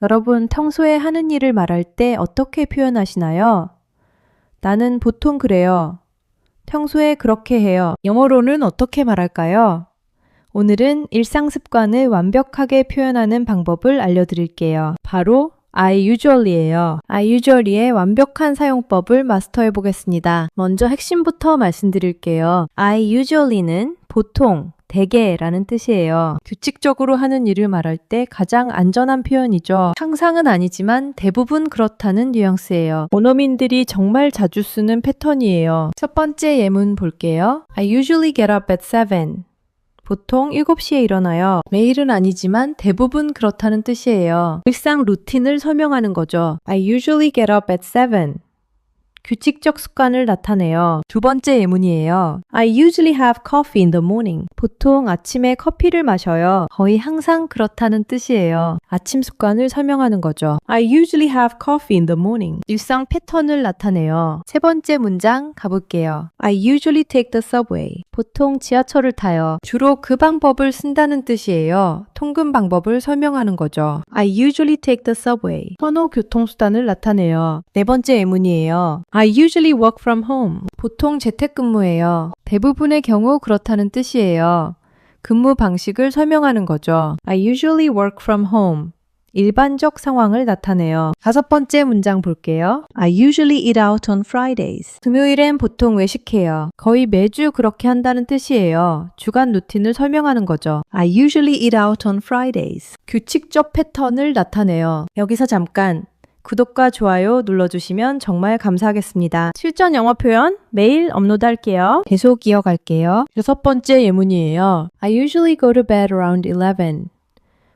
여러분 평소에 하는 일을 말할 때 어떻게 표현하시나요? 나는 보통 그래요. 평소에 그렇게 해요. 영어로는 어떻게 말할까요? 오늘은 일상 습관을 완벽하게 표현하는 방법을 알려드릴게요. 바로 I usually예요. I usually의 완벽한 사용법을 마스터해 보겠습니다. 먼저 핵심부터 말씀드릴게요. I usually는 보통, 대개라는 뜻이에요. 규칙적으로 하는 일을 말할 때 가장 안전한 표현이죠. 항상은 아니지만 대부분 그렇다는 뉘앙스예요. 원어민들이 정말 자주 쓰는 패턴이에요. 첫 번째 예문 볼게요. I usually get up at 7. 보통 7시에 일어나요. 매일은 아니지만 대부분 그렇다는 뜻이에요. 일상 루틴을 설명하는 거죠. I usually get up at 7. 규칙적 습관을 나타내요. 두 번째 예문이에요. I usually have coffee in the morning. 보통 아침에 커피를 마셔요. 거의 항상 그렇다는 뜻이에요. 아침 습관을 설명하는 거죠. I usually have coffee in the morning. 일상 패턴을 나타내요. 세 번째 문장 가볼게요. I usually take the subway. 보통 지하철을 타요. 주로 그 방법을 쓴다는 뜻이에요. 통근 방법을 설명하는 거죠. I usually take the subway. 선호 교통수단을 나타내요. 네 번째 예문이에요. I usually work from home. 보통 재택근무예요. 대부분의 경우 그렇다는 뜻이에요. 근무 방식을 설명하는 거죠. I usually work from home. 일반적 상황을 나타내요. 다섯 번째 문장 볼게요. I usually eat out on Fridays. 금요일엔 보통 외식해요. 거의 매주 그렇게 한다는 뜻이에요. 주간 루틴을 설명하는 거죠. I usually eat out on Fridays. 규칙적 패턴을 나타내요. 여기서 잠깐 구독과 좋아요 눌러주시면 정말 감사하겠습니다. 실전 영어 표현 매일 업로드할게요. 계속 이어갈게요. 여섯 번째 예문이에요. I usually go to bed around 11.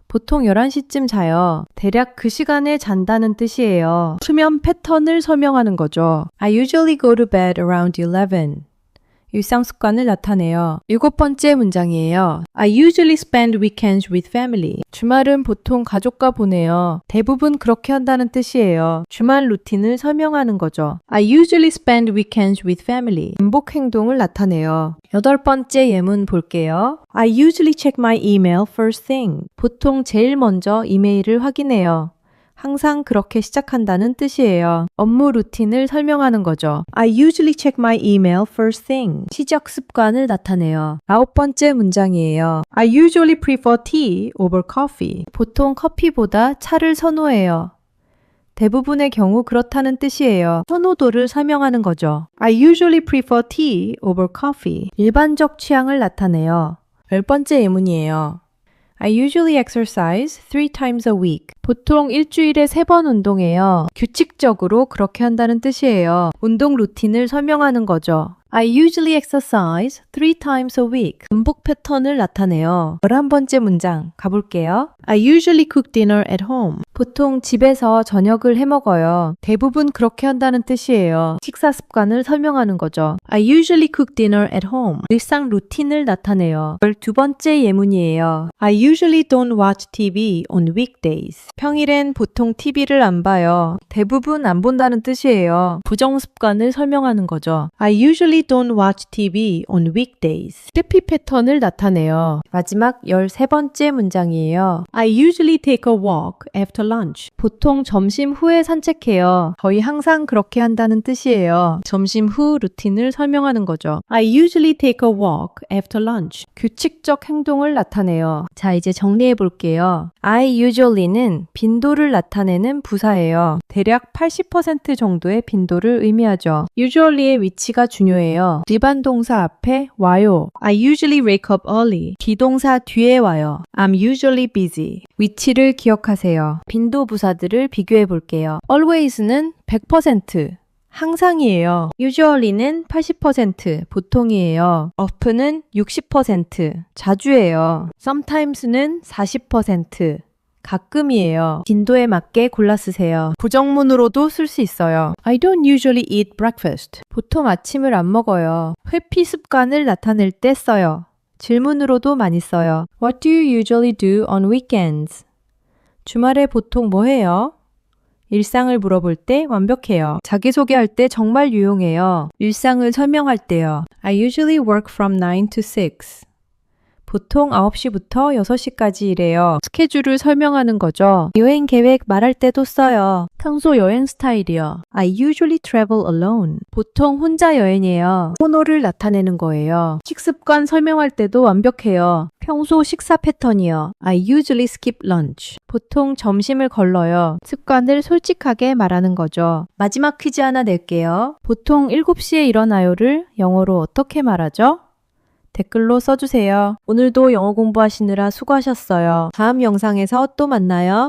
보통 11시쯤 자요. 대략 그 시간에 잔다는 뜻이에요. 수면 패턴을 설명하는 거죠. I usually go to bed around 11. 일상 습관을 나타내요. 일곱 번째 문장이에요. I usually spend weekends with family. 주말은 보통 가족과 보내요. 대부분 그렇게 한다는 뜻이에요. 주말 루틴을 설명하는 거죠. I usually spend weekends with family. 반복 행동을 나타내요. 여덟 번째 예문 볼게요. I usually check my email first thing. 보통 제일 먼저 이메일을 확인해요. 항상 그렇게 시작한다는 뜻이에요. 업무 루틴을 설명하는 거죠. I usually check my email first thing. 시작 습관을 나타내요. 아홉 번째 문장이에요. I usually prefer tea over coffee. 보통 커피보다 차를 선호해요. 대부분의 경우 그렇다는 뜻이에요. 선호도를 설명하는 거죠. I usually prefer tea over coffee. 일반적 취향을 나타내요. 열 번째 예문이에요. I usually exercise 3 times a week. 보통 일주일에 3번 운동해요. 규칙적으로 그렇게 한다는 뜻이에요. 운동 루틴을 설명하는 거죠. I usually exercise 3 times a week. 반복 패턴을 나타내요. 11번째 문장 가볼게요. I usually cook dinner at home. 보통 집에서 저녁을 해 먹어요. 대부분 그렇게 한다는 뜻이에요. 식사 습관을 설명하는 거죠. I usually cook dinner at home. 일상 루틴을 나타내요. 12번째 예문이에요. I usually don't watch TV on weekdays. 평일엔 보통 TV를 안 봐요. 대부분 안 본다는 뜻이에요. 부정 습관을 설명하는 거죠. I usually don't watch TV on weekdays. 회피 패턴을 나타내요. 마지막 13번째 문장이에요. I usually take a walk after lunch. 보통 점심 후에 산책해요. 거의 항상 그렇게 한다는 뜻이에요. 점심 후 루틴을 설명하는 거죠. I usually take a walk after lunch. 규칙적 행동을 나타내요. 자, 이제 정리해 볼게요. I usually는 빈도를 나타내는 부사예요. 대략 80% 정도의 빈도를 의미하죠. usually의 위치가 중요해요. 일반 동사 앞에 와요. I usually wake up early. 비동사 뒤에 와요. I'm usually busy. 위치를 기억하세요. 빈도 부사들을 비교해 볼게요. always는 100%. 항상이에요. usually는 80%, 보통이에요. often은 60%, 자주예요. sometimes는 40%, 가끔이에요. 빈도에 맞게 골라 쓰세요. 부정문으로도 쓸 수 있어요. I don't usually eat breakfast. 보통 아침을 안 먹어요. 회피 습관을 나타낼 때 써요. 질문으로도 많이 써요. What do you usually do on weekends? 주말에 보통 뭐 해요? 일상을 물어볼 때 완벽해요. 자기소개할 때 정말 유용해요. 일상을 설명할 때요. I usually work from 9 to 6. 보통 9시부터 6시까지 일해요. 스케줄을 설명하는 거죠. 여행 계획 말할 때도 써요. 평소 여행 스타일이요. I usually travel alone. 보통 혼자 여행해요. 번호를 나타내는 거예요. 식습관 설명할 때도 완벽해요. 평소 식사 패턴이요. I usually skip lunch. 보통 점심을 걸러요. 습관을 솔직하게 말하는 거죠. 마지막 퀴즈 하나 낼게요. 보통 7시에 일어나요를 영어로 어떻게 말하죠? 댓글로 써주세요. 오늘도 영어 공부하시느라 수고하셨어요. 다음 영상에서 또 만나요.